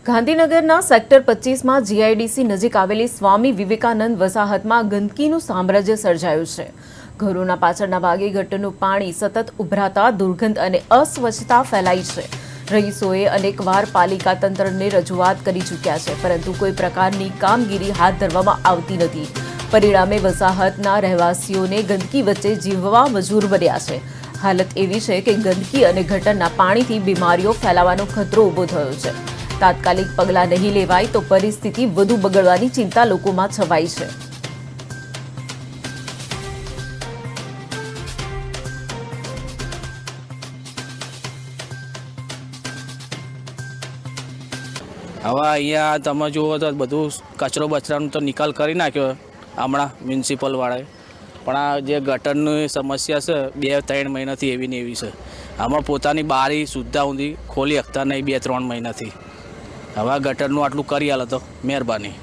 ગાંધીનગરના sector 25માં GIDC નજીક આવેલી સ્વામી વિવેકાનંદ વસાહતમાં ગંદકીનું સામ્રાજ્ય સર્જાયું છે। ઘરોના પાછળના ભાગે ગટરનું પાણી સતત ઉભરાતા દુર્ગંધ અને અસ્વચ્છતા ફેલાઈ છે। રહીશોએ અનેકવાર પાલિકા તંત્રને રજૂઆત કરી ચૂક્યા છે, પરંતુ કોઈ પ્રકારની કામગીરી હાથ ધરવામાં આવતી નથી। પરિણામે વસાહતના રહેવાસીઓને ગંદકી વચ્ચે જીવવા મજબૂર બન્યા છે। હાલત એવી છે કે ગંદકી અને ગટરના પાણીથી બીમારીઓ ફેલાવાનો ખતરો ઊભો થયો છે। તાત્કાલિક પગલાં નહીં લેવાય તો પરિસ્થિતિ વધુ બગડવાની ચિંતા લોકોમાં છવાઈ છે। હવે અહીંયા તમે જુઓ તો બધું કચરો બચરાનો તો નિકાલ કરી નાખ્યો હમણાં મ્યુનિસિપલવાળાએ, પણ આ જે ગટરની સમસ્યા છે 2-3 મહિનાથી એવી ને એવી છે। આમાં પોતાની બારી સુદ્ધા ઊંધી ખોલી શકતા નહીં 2-3 મહિનાથી। હવે ગટરનું આટલું કરી આલે તો મહેરબાની।